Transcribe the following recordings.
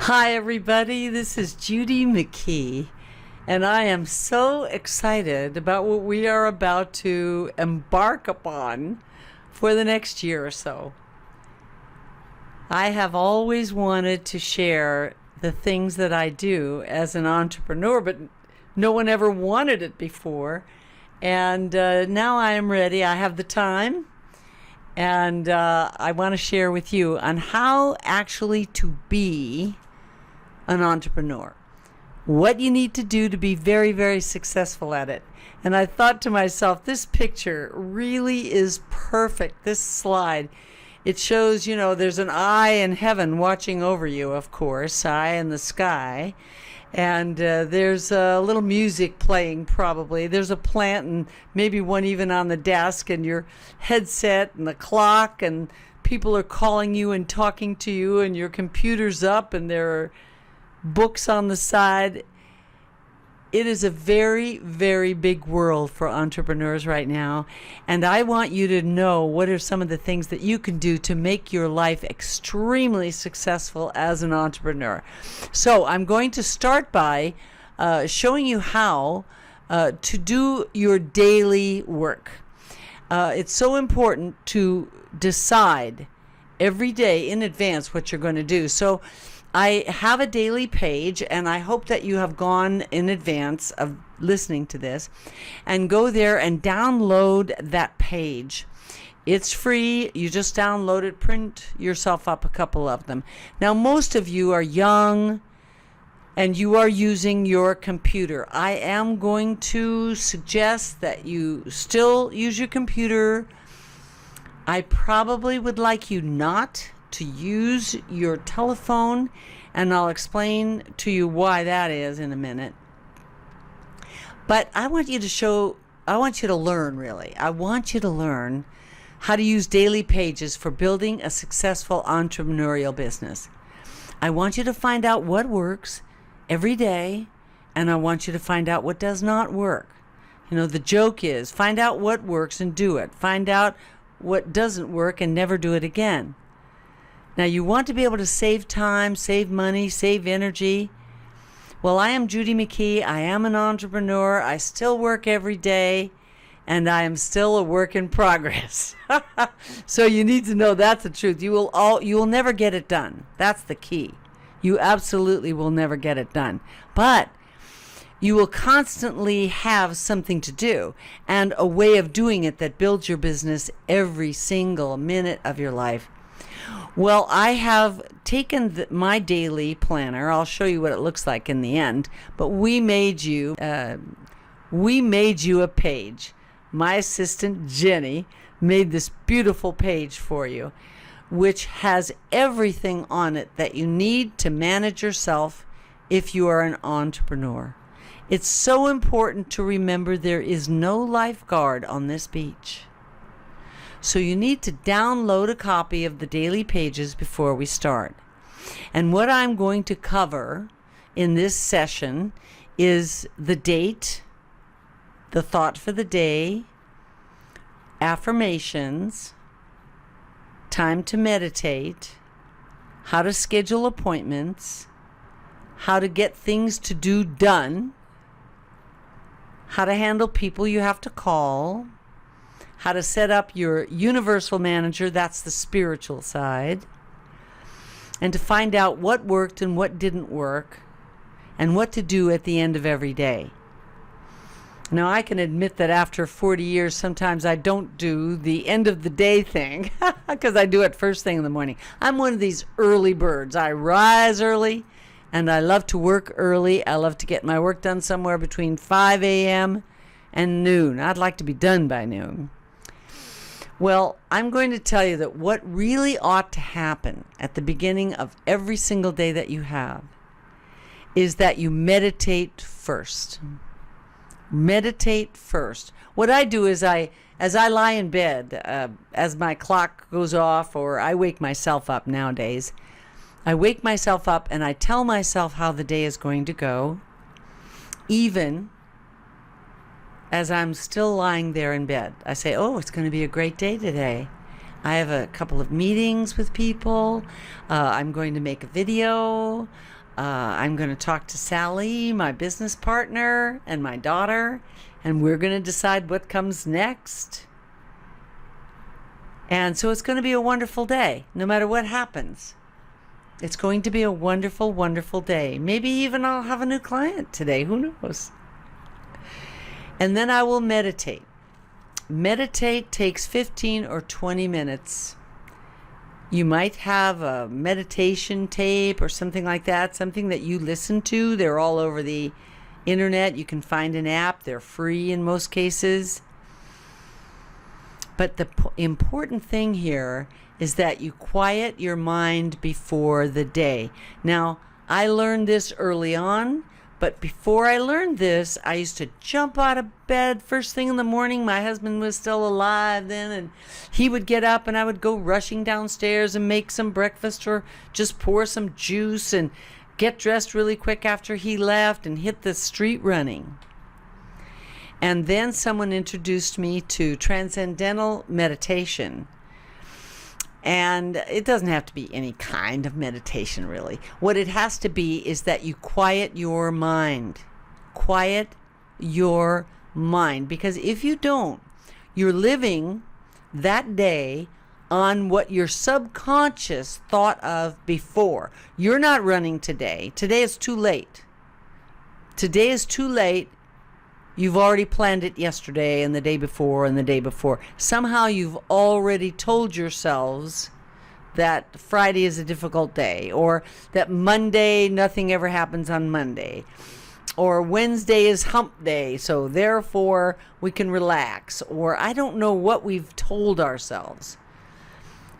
Hi, everybody. This is Judy McKee, and I am so excited about what we are about to embark upon for the next year or so. I have always wanted to share the things that I do as an entrepreneur, but no one ever wanted it before. And now I am ready. I have the time. And I want to share with you on how actually to be an entrepreneur. What you need to do to be very, very successful at it. And I thought to myself, this picture really is perfect. This slide, it shows, there's an eye in heaven watching over you, of course, eye in the sky. And there's a little music playing probably. There's a plant and maybe one even on the desk and your headset and the clock and people are calling you and talking to you and your computer's up and there are books on the side. It is a very, very big world for entrepreneurs right now. And I want you to know what are some of the things that you can do to make your life extremely successful as an entrepreneur. So I'm going to start by showing you how to do your daily work. It's so important to decide every day in advance what you're going to do. So I have a daily page, and I hope that you have gone in advance of listening to this and go there and download that page. It's free. You just download it, print yourself up a couple of them. Now, most of you are young and you are using your computer. I am going to suggest that you still use your computer. I probably would like you not to use your telephone, and I'll explain to you why that is in a minute. But I want you to learn really. I want you to learn how to use daily pages for building a successful entrepreneurial business. I want you to find out what works every day, and I want you to find out what does not work. The joke is find out what works and do it. Find out what doesn't work and never do it again. Now, you want to be able to save time, save money, save energy. Well, I am Judy McKee. I am an entrepreneur. I still work every day, and I am still a work in progress. So you need to know that's the truth. You will never get it done. That's the key. You absolutely will never get it done. But you will constantly have something to do and a way of doing it that builds your business every single minute of your life. Well, I have taken my daily planner. I'll show you what it looks like in the end. But we made you a page. My assistant, Jenny, made this beautiful page for you, which has everything on it that you need to manage yourself if you are an entrepreneur. It's so important to remember there is no lifeguard on this beach. So you need to download a copy of the daily pages before we start. And what I'm going to cover in this session is the date, the thought for the day, affirmations, time to meditate, how to schedule appointments, how to get things to do done, how to handle people you have to call, how to set up your universal manager, that's the spiritual side, and to find out what worked and what didn't work, and what to do at the end of every day. Now, I can admit that after 40 years, sometimes I don't do the end of the day thing because I do it first thing in the morning. I'm one of these early birds. I rise early, and I love to work early. I love to get my work done somewhere between 5 a.m. and noon. I'd like to be done by noon. Well, I'm going to tell you that what really ought to happen at the beginning of every single day that you have is that you meditate first. Meditate first. What I do is as I lie in bed, as my clock goes off, or I wake myself up nowadays, I wake myself up and I tell myself how the day is going to go, even as I'm still lying there in bed. I say, oh, it's going to be a great day today. I have a couple of meetings with people. I'm going to make a video. I'm going to talk to Sally, my business partner, and my daughter, and we're going to decide what comes next. And so it's going to be a wonderful day, no matter what happens. It's going to be a wonderful, wonderful day. Maybe even I'll have a new client today. Who knows? And then I will meditate. Meditate takes 15 or 20 minutes. You might have a meditation tape or something like that, something that you listen to. They're all over the internet. You can find an app. They're free in most cases. But the important thing here is that you quiet your mind before the day. Now, I learned this early on, but before I learned this, I used to jump out of bed first thing in the morning. My husband was still alive then, and he would get up and I would go rushing downstairs and make some breakfast or just pour some juice and get dressed really quick after he left and hit the street running. And then someone introduced me to transcendental meditation. And it doesn't have to be any kind of meditation, really. What it has to be is that you quiet your mind. Quiet your mind. Because if you don't, you're living that day on what your subconscious thought of before. You're not running today. Today is too late. Today is too late. You've already planned it yesterday and the day before and the day before. Somehow you've already told yourselves that Friday is a difficult day, or that Monday, nothing ever happens on Monday, or Wednesday is hump day, so therefore we can relax, or I don't know what we've told ourselves.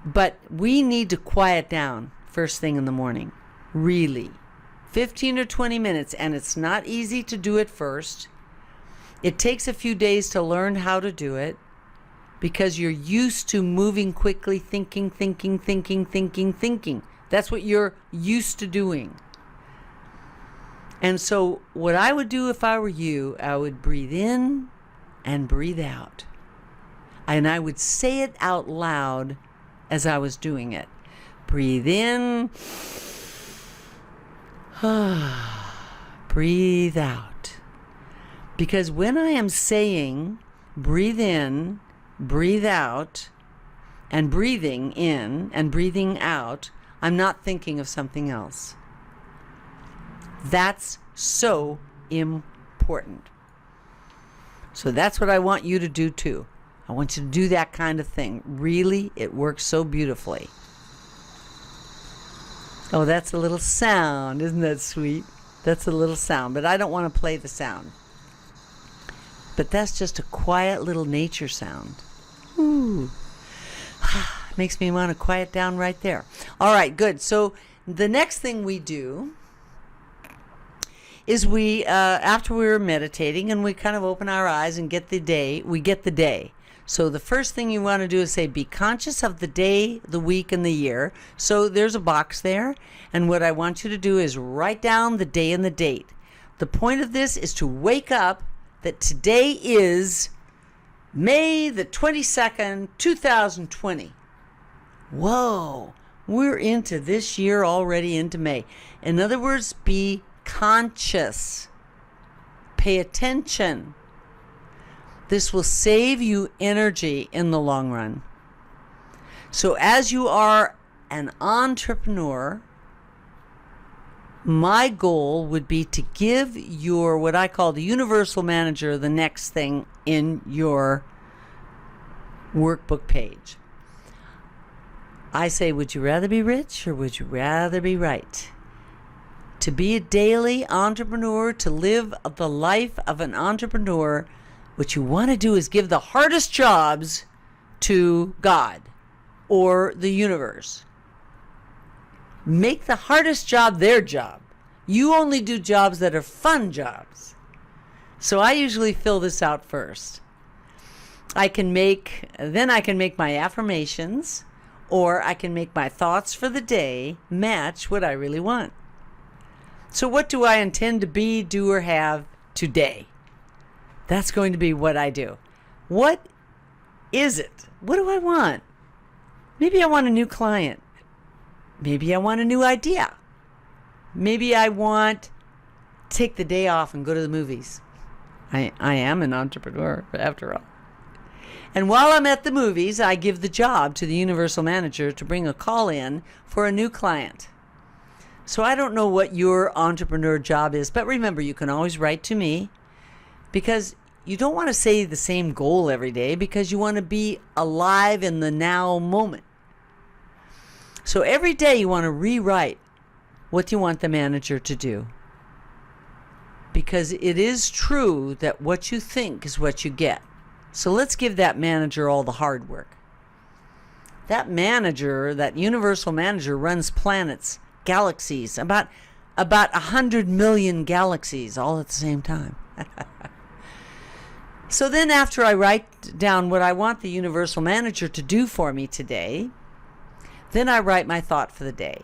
But we need to quiet down first thing in the morning, really. 15 or 20 minutes, and it's not easy to do it first. It takes a few days to learn how to do it because you're used to moving quickly, thinking. That's what you're used to doing. And so what I would do if I were you, I would breathe in and breathe out. And I would say it out loud as I was doing it. Breathe in. Breathe out. Because when I am saying breathe in, breathe out, and breathing in and breathing out, I'm not thinking of something else. That's so important. So that's what I want you to do too. I want you to do that kind of thing. Really, it works so beautifully. Oh, that's a little sound. Isn't that sweet? That's a little sound, but I don't want to play the sound. But that's just a quiet little nature sound. Ooh. Makes me want to quiet down right there. All right, good. So the next thing we do is we, after we're meditating and we kind of open our eyes and get the day, we get the day. So the first thing you want to do is say, be conscious of the day, the week, and the year. So there's a box there. And what I want you to do is write down the day and the date. The point of this is to wake up that today is May the 22nd, 2020. Whoa, we're into this year already, into May. In other words, be conscious. Pay attention. This will save you energy in the long run. So as you are an entrepreneur, my goal would be to give your, what I call the universal manager, the next thing in your workbook page. I say, would you rather be rich or would you rather be right? To be a daily entrepreneur, to live the life of an entrepreneur, what you want to do is give the hardest jobs to God or the universe. Make the hardest job their job. You only do jobs that are fun jobs. So I usually fill this out first. Then I can make my affirmations, or I can make my thoughts for the day match what I really want. So what do I intend to be, do, or have today? That's going to be what I do. What is it? What do I want? Maybe I want a new client. Maybe I want a new idea. Maybe I want to take the day off and go to the movies. I am an entrepreneur, after all. And while I'm at the movies, I give the job to the Universal Manager to bring a call in for a new client. So I don't know what your entrepreneur job is, but remember, you can always write to me, because you don't want to say the same goal every day, because you want to be alive in the now moment. So every day you want to rewrite what you want the manager to do. Because it is true that what you think is what you get. So let's give that manager all the hard work. That manager, that Universal Manager, runs planets, galaxies, about 100 million galaxies all at the same time. So then after I write down what I want the Universal Manager to do for me today, then I write my thought for the day.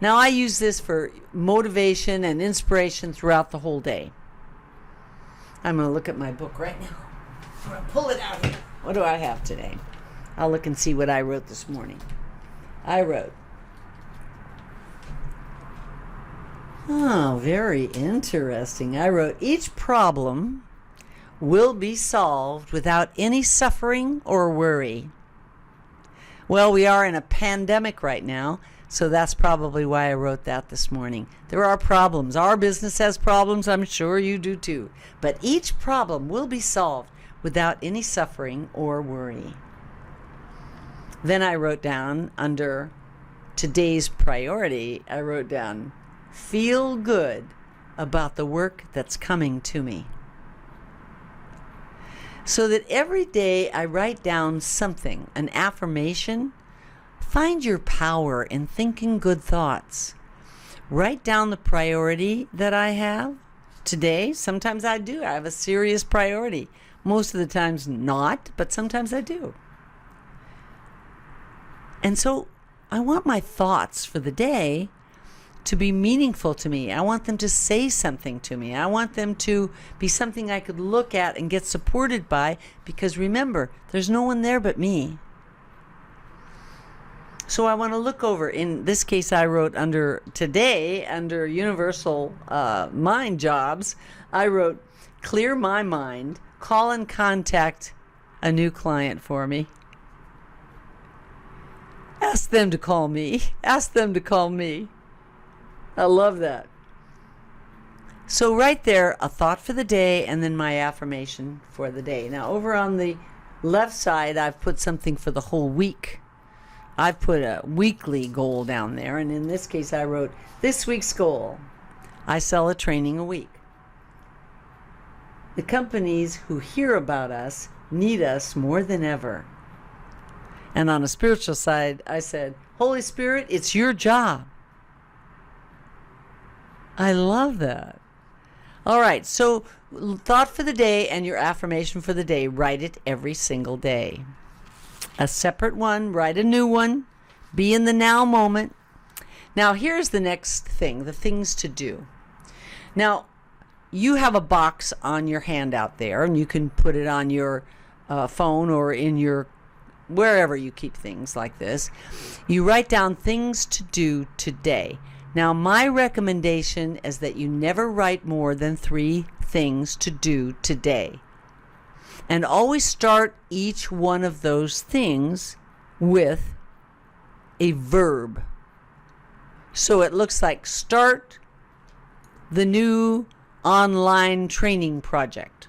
Now I use this for motivation and inspiration throughout the whole day. I'm going to look at my book right now. I'm going to pull it out here. What do I have today? I'll look and see what I wrote this morning. I wrote, oh, very interesting. I wrote, each problem will be solved without any suffering or worry. Well, we are in a pandemic right now, so that's probably why I wrote that this morning. There are problems. Our business has problems. I'm sure you do too. But each problem will be solved without any suffering or worry. Then I wrote down, under today's priority, I wrote down, feel good about the work that's coming to me. So that every day I write down something, an affirmation. Find your power in thinking good thoughts. Write down the priority that I have today. Sometimes I do. I have a serious priority. Most of the times not, but sometimes I do. And so I want my thoughts for the day to be meaningful to me. I want them to say something to me. I want them to be something I could look at and get supported by, because remember, there's no one there but me. So I want to look over. In this case, I wrote under Universal Mind Jobs, I wrote, clear my mind, call and contact a new client for me. Ask them to call me. Ask them to call me. I love that. So right there, a thought for the day, and then my affirmation for the day. Now over on the left side, I've put something for the whole week. I've put a weekly goal down there, and in this case I wrote, this week's goal, I sell a training a week. The companies who hear about us need us more than ever. And on a spiritual side, I said, Holy Spirit, it's your job. I love that. All right, so thought for the day and your affirmation for the day, write it every single day. A separate one, write a new one, be in the now moment. Now here's the next thing, the things to do. Now you have a box on your handout there, and you can put it on your phone or in your wherever you keep things like this. You write down things to do today. Now my recommendation is that you never write more than 3 things to do today. And always start each one of those things with a verb. So it looks like start the new online training project.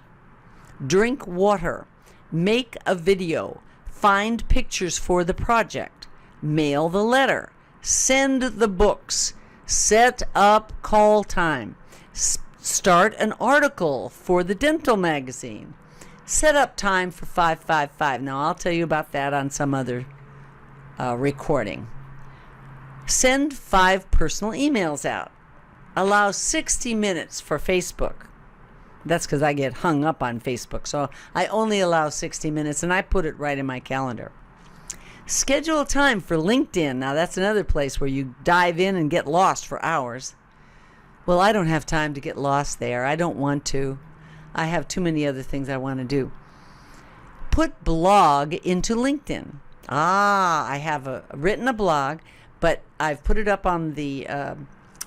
Drink water. Make a video. Find pictures for the project. Mail the letter. Send the books. Set up call time. Start an article for the dental magazine. Set up time for 555. Now, I'll tell you about that on some other recording. Send 5 personal emails out. Allow 60 minutes for Facebook. That's because I get hung up on Facebook, so I only allow 60 minutes, and I put it right in my calendar. Schedule time for LinkedIn. Now, that's another place where you dive in and get lost for hours. Well, I don't have time to get lost there. I don't want to. I have too many other things I want to do. Put blog into LinkedIn. I have written a blog, but I've put it up on the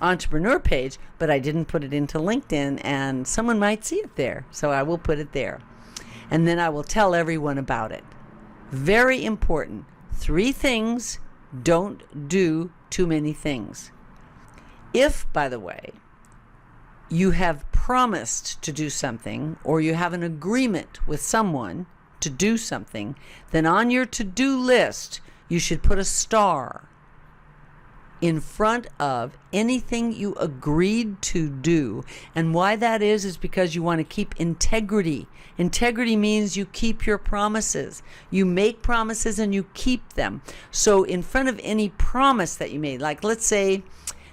entrepreneur page, but I didn't put it into LinkedIn, and someone might see it there. So I will put it there. And then I will tell everyone about it. Very important. 3 things. Don't do too many things. If, by the way, you have promised to do something, or you have an agreement with someone to do something, then on your to-do list, you should put a star in front of anything you agreed to do. And why that is because you want to keep integrity. Integrity means you keep your promises. You make promises and you keep them. So in front of any promise that you made, like let's say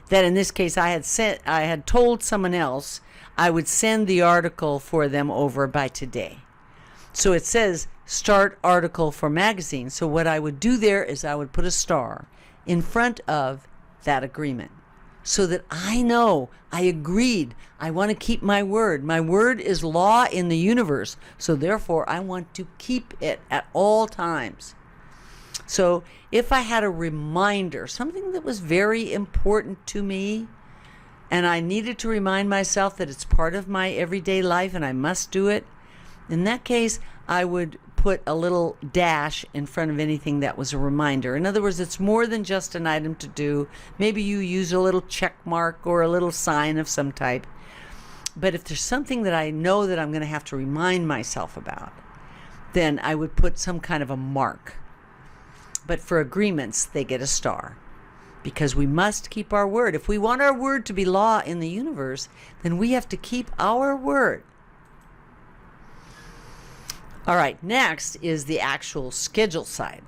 that in this case I had told someone else I would send the article for them over by today. So it says start article for magazine. So what I would do there is I would put a star in front of that agreement so that I know I agreed. I want to keep my word. My word is law in the universe. So therefore I want to keep it at all times. So if I had a reminder, something that was very important to me, and I needed to remind myself that it's part of my everyday life and I must do it, in that case, I would put a little dash in front of anything that was a reminder. In other words, it's more than just an item to do. Maybe you use a little check mark or a little sign of some type. But if there's something that I know that I'm going to have to remind myself about, then I would put some kind of a mark. But for agreements, they get a star, because we must keep our word. If we want our word to be law in the universe, then we have to keep our word. All right, next is the actual schedule side.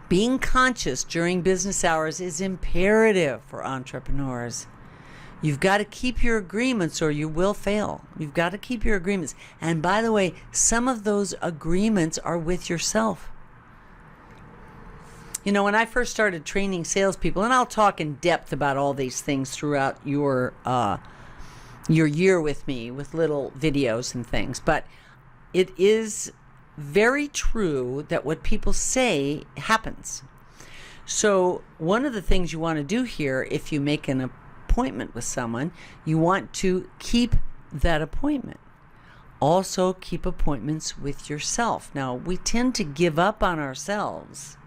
Being conscious during business hours is imperative for entrepreneurs. You've got to keep your agreements or you will fail. You've got to keep your agreements. And by the way, some of those agreements are with yourself. You know, when I first started training salespeople, and I'll talk in depth about all these things throughout your year with me with little videos and things, but it is very true that what people say happens. So one of the things you want to do here, if you make an appointment with someone, you want to keep that appointment. Also keep appointments with yourself. Now, we tend to give up on ourselves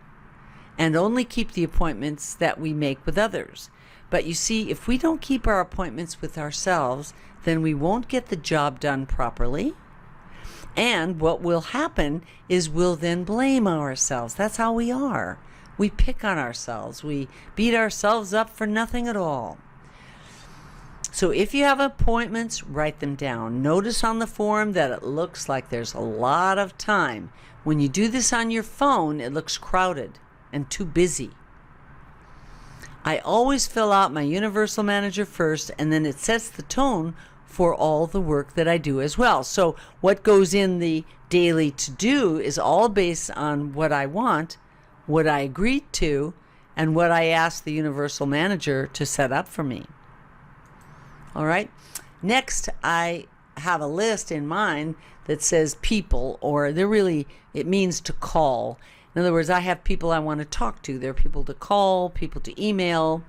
and only keep the appointments that we make with others. But you see, if we don't keep our appointments with ourselves, then we won't get the job done properly. And what will happen is we'll then blame ourselves. That's how we are. We pick on ourselves. We beat ourselves up for nothing at all. So if you have appointments, write them down. Notice on the form that it looks like there's a lot of time. When you do this on your phone, it looks crowded and too busy. I always fill out my Universal Manager first, and then it sets the tone for all the work that I do as well. So what goes in the daily to-do is all based on what I want, what I agreed to, and what I asked the Universal Manager to set up for me. All right. Next, I have a list in mind that says people, or it means to call. In other words, I have people I want to talk to. There are people to call, people to email,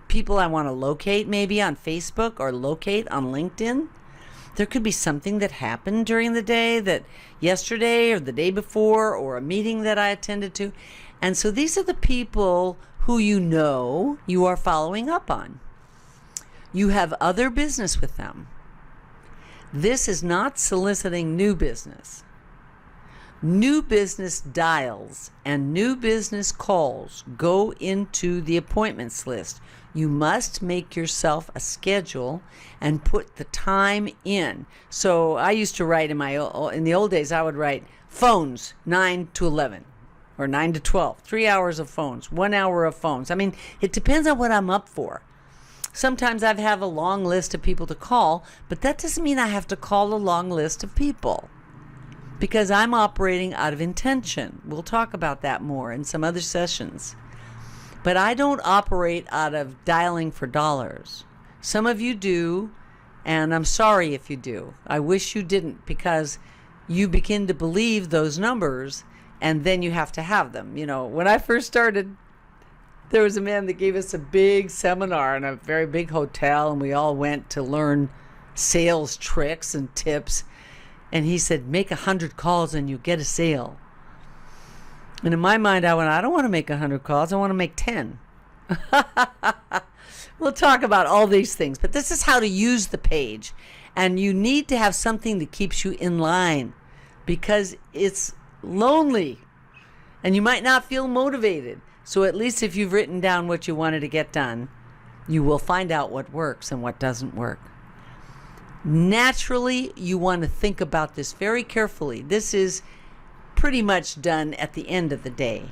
people I want to locate maybe on Facebook or locate on LinkedIn. There could be something that happened during the day, that yesterday or the day before, or a meeting that I attended to. And so these are the people who you are following up on. You have other business with them. This is not soliciting new business. New business dials and new business calls go into the appointments list. You must make yourself a schedule and put the time in. So I used to write in the old days, I would write phones 9 to 11 or 9 to 12, 3 hours of phones, 1 hour of phones. I mean, it depends on what I'm up for. Sometimes I have a long list of people to call, but that doesn't mean I have to call a long list of people, because I'm operating out of intention. We'll talk about that more in some other sessions. But I don't operate out of dialing for dollars. Some of you do, and I'm sorry if you do. I wish you didn't, because you begin to believe those numbers, and then you have to have them. You know, when I first started There was a man that gave us a big seminar in a very big hotel, and we all went to learn sales tricks and tips. And he said, make 100 calls and you get a sale. And in my mind, I went, I don't want to make 100 calls. I want to make 10. We'll talk about all these things, but this is how to use the page. And you need to have something that keeps you in line, because it's lonely and you might not feel motivated. So at least if you've written down what you wanted to get done, you will find out what works and what doesn't work. Naturally, you want to think about this very carefully. This is pretty much done at the end of the day.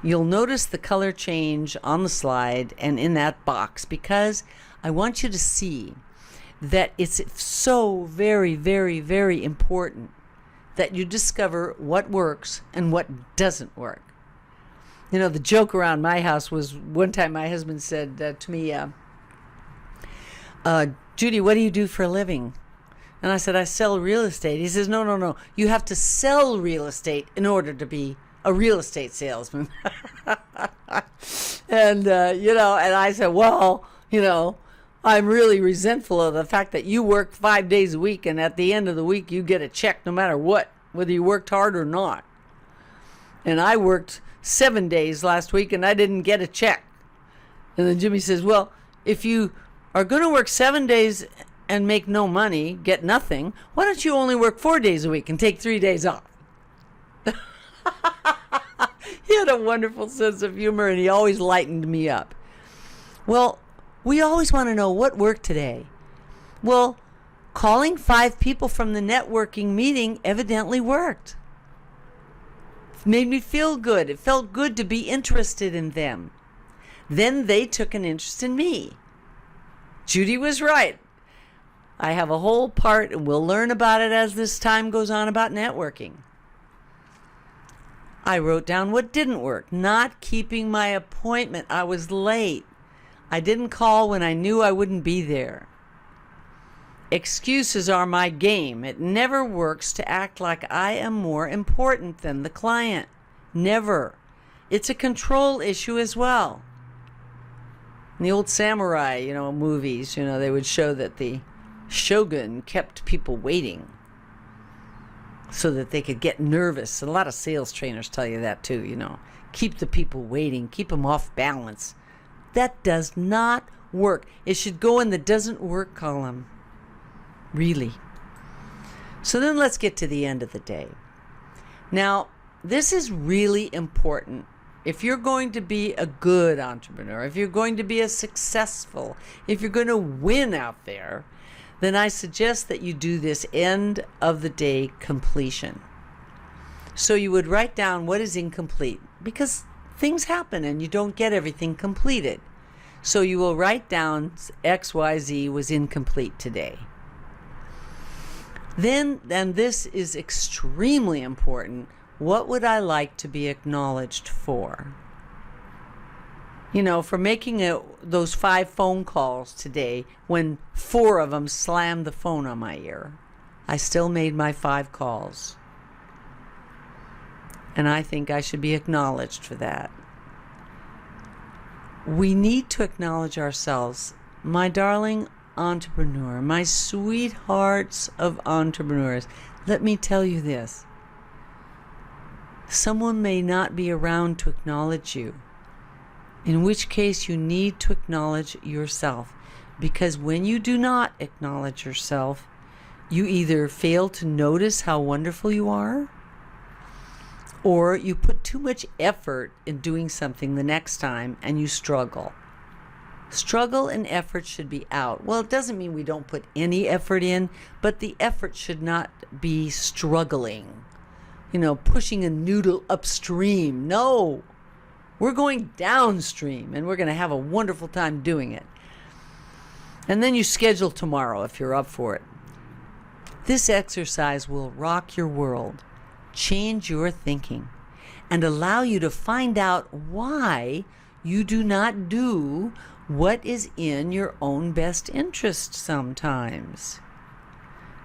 You'll notice the color change on the slide and in that box, because I want you to see that it's so very, very, very important that you discover what works and what doesn't work. You know, the joke around my house was, one time my husband said to me, Judy, what do you do for a living? And I said, I sell real estate. He says, no. You have to sell real estate in order to be a real estate salesman. And, and I said, well, I'm really resentful of the fact that you work 5 days a week, and at the end of the week, you get a check no matter what, whether you worked hard or not. And I worked 7 days last week, and I didn't get a check. And then Jimmy says, well, if you are going to work 7 days and make no money, get nothing, why don't you only work 4 days a week and take 3 days off? He had a wonderful sense of humor, and he always lightened me up. Well, we always want to know what worked today. Well, calling 5 people from the networking meeting evidently worked. It made me feel good. It felt good to be interested in them. Then they took an interest in me. Judy was right. I have a whole part, and we'll learn about it as this time goes on, about networking. I wrote down what didn't work. Not keeping my appointment. I was late. I didn't call when I knew I wouldn't be there. Excuses are my game. It never works to act like I am more important than the client. Never. It's a control issue as well. In the old samurai, movies, they would show that the shogun kept people waiting so that they could get nervous. A lot of sales trainers tell you that too, Keep the people waiting, keep them off balance. That does not work. It should go in the doesn't work column. Really. So then let's get to the end of the day. Now, this is really important. If you're going to be a good entrepreneur, if you're going to be a successful, if you're going to win out there, then I suggest that you do this end of the day completion. So you would write down what is incomplete, because things happen and you don't get everything completed. So you will write down XYZ was incomplete today. Then, and this is extremely important, what would I like to be acknowledged for? For making those 5 phone calls today when 4 of them slammed the phone on my ear. I still made my 5 calls. And I think I should be acknowledged for that. We need to acknowledge ourselves. My darling entrepreneur, my sweethearts of entrepreneurs, let me tell you this. Someone may not be around to acknowledge you, in which case you need to acknowledge yourself. Because when you do not acknowledge yourself, you either fail to notice how wonderful you are, or you put too much effort in doing something the next time and you struggle. Struggle and effort should be out. Well, it doesn't mean we don't put any effort in, but the effort should not be struggling. Pushing a noodle upstream. No, we're going downstream, and we're going to have a wonderful time doing it. And then you schedule tomorrow if you're up for it. This exercise will rock your world, change your thinking, and allow you to find out why you do not do what is in your own best interest sometimes.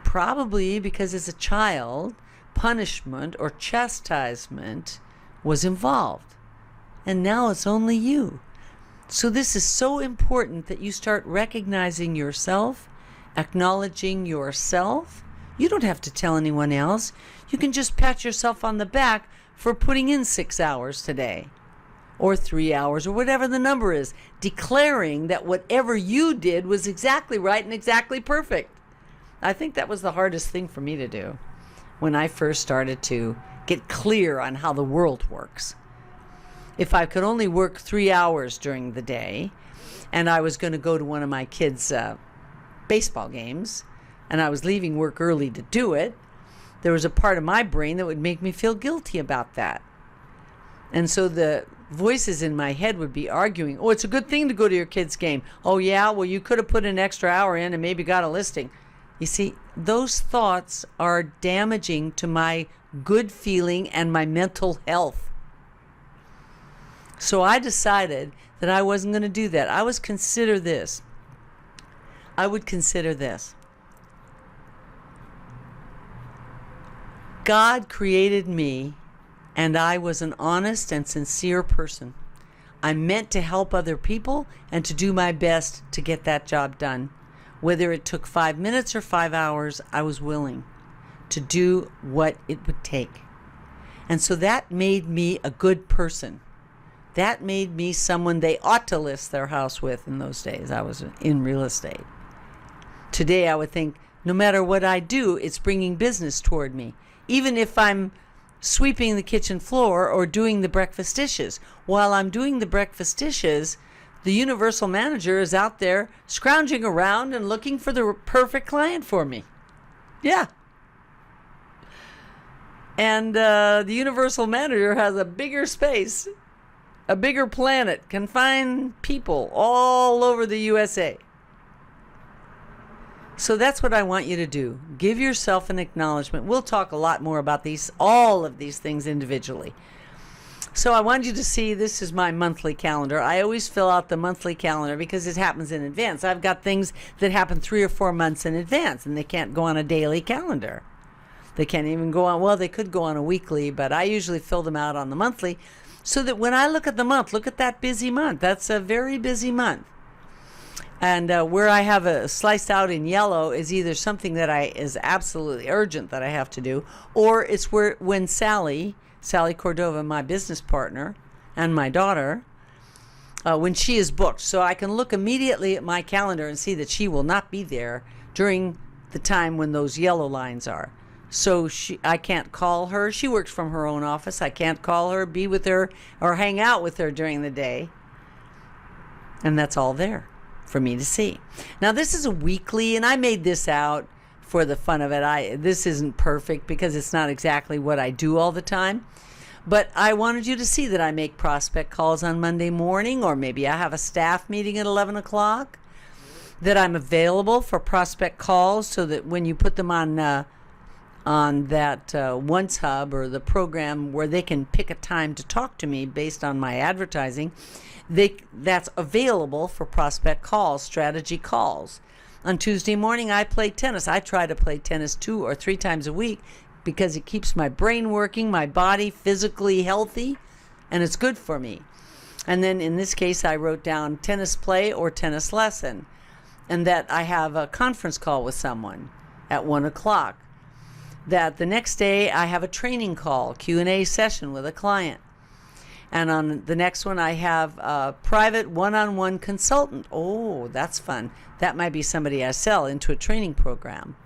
Probably because as a child, punishment or chastisement was involved. and now it's only you. So this is so important that you start recognizing yourself, acknowledging yourself. You don't have to tell anyone else. You can just pat yourself on the back for putting in 6 hours today, or 3 hours, or whatever the number is, declaring that whatever you did was exactly right and exactly perfect. I think that was the hardest thing for me to do when I first started to get clear on how the world works. If I could only work 3 hours during the day, and I was going to go to one of my kids' baseball games, and I was leaving work early to do it, there was a part of my brain that would make me feel guilty about that. And so the voices in my head would be arguing, oh, it's a good thing to go to your kid's game. Oh, yeah, well, you could have put an extra hour in and maybe got a listing. You see, those thoughts are damaging to my good feeling and my mental health. So I decided that I wasn't going to do that. I would consider this. God created me, and I was an honest and sincere person. I meant to help other people and to do my best to get that job done. Whether it took 5 minutes or 5 hours, I was willing to do what it would take. And so that made me a good person. That made me someone they ought to list their house with in those days. I was in real estate. Today I would think, no matter what I do, it's bringing business toward me. Even if I'm sweeping the kitchen floor or doing the breakfast dishes. While I'm doing the breakfast dishes, the universal manager is out there scrounging around and looking for the perfect client for me. Yeah. And the universal manager has a bigger space, a bigger planet, can find people all over the USA. So that's what I want you to do. Give yourself an acknowledgement. We'll talk a lot more about all of these things individually. So I want you to see, this is my monthly calendar. I always fill out the monthly calendar because it happens in advance. I've got things that happen 3 or 4 months in advance, and they can't go on a daily calendar. They can't even go on, well, they could go on a weekly, but I usually fill them out on the monthly so that when I look at the month, look at that busy month. That's a very busy month. And where I have a sliced out in yellow is either something that is absolutely urgent that I have to do, or it's when Sally Cordova, my business partner, and my daughter, when she is booked. So I can look immediately at my calendar and see that she will not be there during the time when those yellow lines are. So I can't call her. She works from her own office. I can't call her, be with her, or hang out with her during the day. And that's all there for me to see. Now this is a weekly, and I made this out for the fun of it. This isn't perfect because it's not exactly what I do all the time, but I wanted you to see that I make prospect calls on Monday morning, or maybe I have a staff meeting at 11 o'clock, that I'm available for prospect calls so that when you put them on that Once Hub or the program where they can pick a time to talk to me based on my advertising, that's available for prospect calls, strategy calls. On Tuesday morning, I play tennis. I try to play tennis 2 or 3 times a week because it keeps my brain working, my body physically healthy, and it's good for me. And then in this case, I wrote down tennis play or tennis lesson, and that I have a conference call with someone at 1 o'clock. That the next day I have a training call, Q&A session with a client. And on the next one, I have a private one-on-one consultant. Oh, that's fun. That might be somebody I sell into a training program.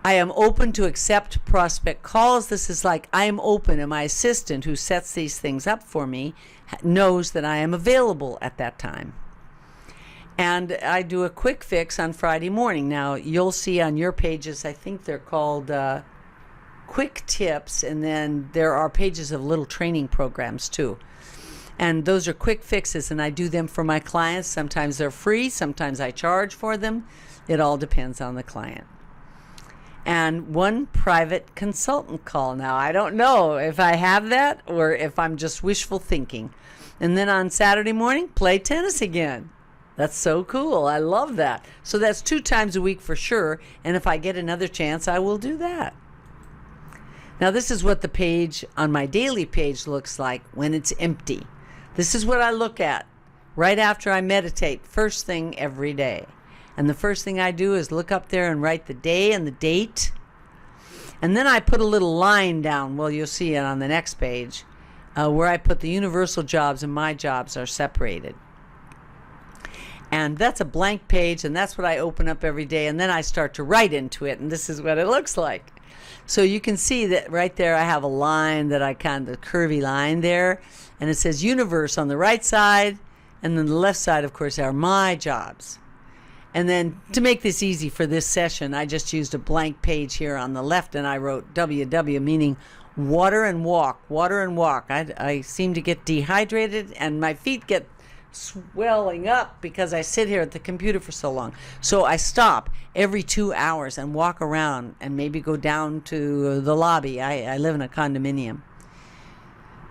I am open to accept prospect calls. This is like I am open, and my assistant who sets these things up for me knows that I am available at that time. And I do a quick fix on Friday morning. Now, you'll see on your pages, I think they're called quick tips, and then there are pages of little training programs too. And those are quick fixes, and I do them for my clients. Sometimes they're free, sometimes I charge for them. It all depends on the client. And one private consultant call. Now, I don't know if I have that or if I'm just wishful thinking. And then on Saturday morning, play tennis again. That's so cool. I love that. So that's 2 times a week for sure. And if I get another chance, I will do that. Now, this is what the page on my daily page looks like when it's empty. This is what I look at right after I meditate, first thing every day. And the first thing I do is look up there and write the day and the date. And then I put a little line down, well, you'll see it on the next page, where I put the universal jobs and my jobs are separated. And that's a blank page, and that's what I open up every day, and then I start to write into it, and this is what it looks like. So you can see that right there I have a line that I kind of, curvy line there, and it says universe on the right side, and then the left side, of course, are my jobs. And then to make this easy for this session, I just used a blank page here on the left, and I wrote WW, meaning water and walk, water and walk. I seem to get dehydrated, and my feet get swelling up because I sit here at the computer for so long. So I stop every 2 hours and walk around and maybe go down to the lobby. I live in a condominium.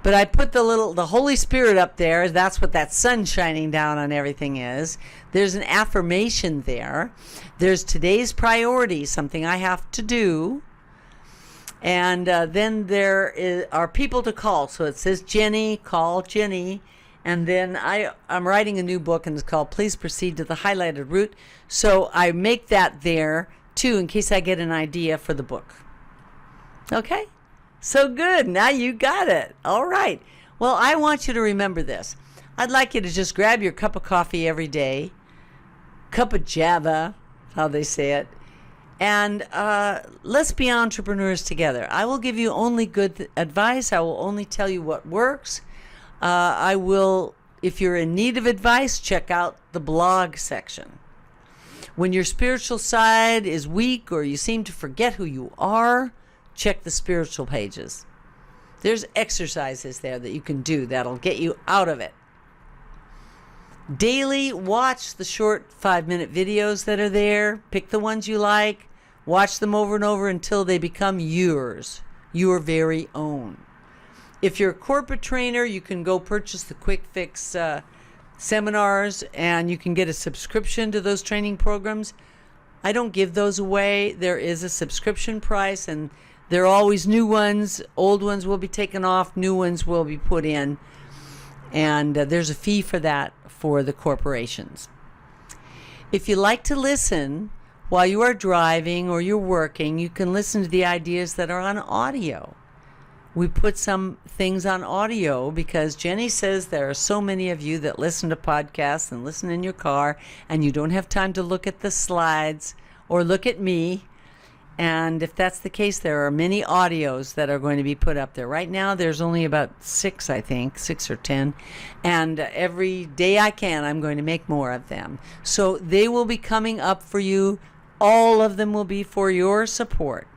But I put the Holy Spirit up there. That's what that sun shining down on everything is. There's an affirmation there. There's today's priority, something I have to do. And then there are people to call. So it says Jenny, call Jenny. And then I'm writing a new book, and it's called Please Proceed to the Highlighted Route. So I make that there, too, in case I get an idea for the book. Okay? So good. Now you got it. All right. Well, I want you to remember this. I'd like you to just grab your cup of coffee every day, cup of Java, how they say it, and let's be entrepreneurs together. I will give you only good advice. I will only tell you what works. I will, if you're in need of advice, check out the blog section. When your spiritual side is weak or you seem to forget who you are, check the spiritual pages. There's exercises there that you can do that'll get you out of it. Daily, watch the short 5-minute videos that are there. Pick the ones you like. Watch them over and over until they become yours, your very own. If you're a corporate trainer, you can go purchase the Quick Fix seminars, and you can get a subscription to those training programs. I don't give those away. There is a subscription price, and there are always new ones. Old ones will be taken off. New ones will be put in. And there's a fee for that for the corporations. If you like to listen while you are driving or you're working, you can listen to the ideas that are on audio. We put some things on audio because Jenny says there are so many of you that listen to podcasts and listen in your car, and you don't have time to look at the slides or look at me. And if that's the case, there are many audios that are going to be put up there. Right now, there's only about 6, I think, 6 or 10. And every day I can, I'm going to make more of them. So they will be coming up for you. All of them will be for your support.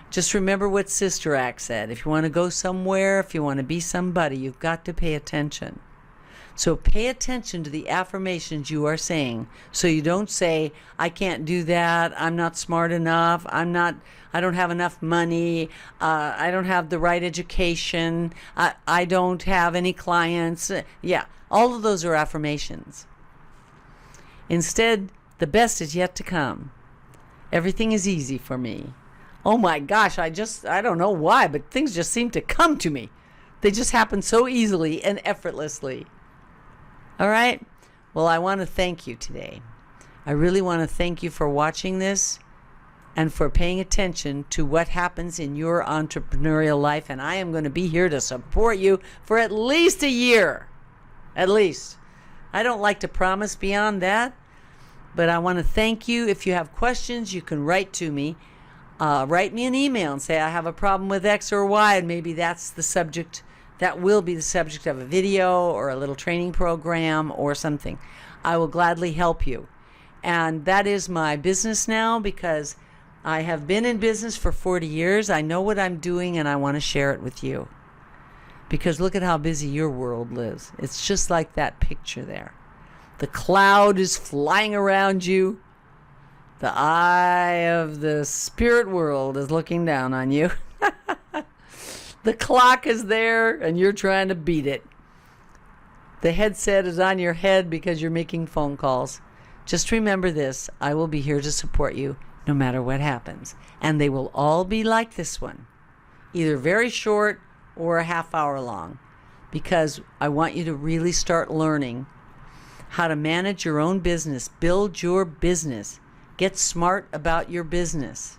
Just remember what Sister Act said. If you want to go somewhere, if you want to be somebody, you've got to pay attention. So pay attention to the affirmations you are saying. So you don't say, I can't do that, I'm not smart enough, I don't have enough money, I don't have the right education, I don't have any clients. Yeah, all of those are affirmations. Instead, the best is yet to come. Everything is easy for me. Oh my gosh, I don't know why, but things just seem to come to me. They just happen so easily and effortlessly. All right? Well, I want to thank you today. I really want to thank you for watching this and for paying attention to what happens in your entrepreneurial life. And I am going to be here to support you for at least a year. At least. I don't like to promise beyond that, but I want to thank you. If you have questions, you can write to me. Write me an email and say, I have a problem with X or Y, and maybe that's the subject. That will be the subject of a video or a little training program or something. I will gladly help you. And that is my business now because I have been in business for 40 years. I know what I'm doing, and I want to share it with you. Because look at how busy your world lives. It's just like that picture there. The cloud is flying around you. The eye of the spirit world is looking down on you. The clock is there, and you're trying to beat it. The headset is on your head because you're making phone calls. Just remember this. I will be here to support you no matter what happens. And they will all be like this one. either very short or a half hour long, because I want you to really start learning how to manage your own business, build your business, get smart about your business.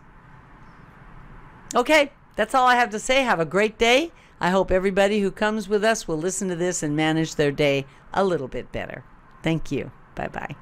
Okay, that's all I have to say. Have a great day. I hope everybody who comes with us will listen to this and manage their day a little bit better. Thank you. Bye-bye.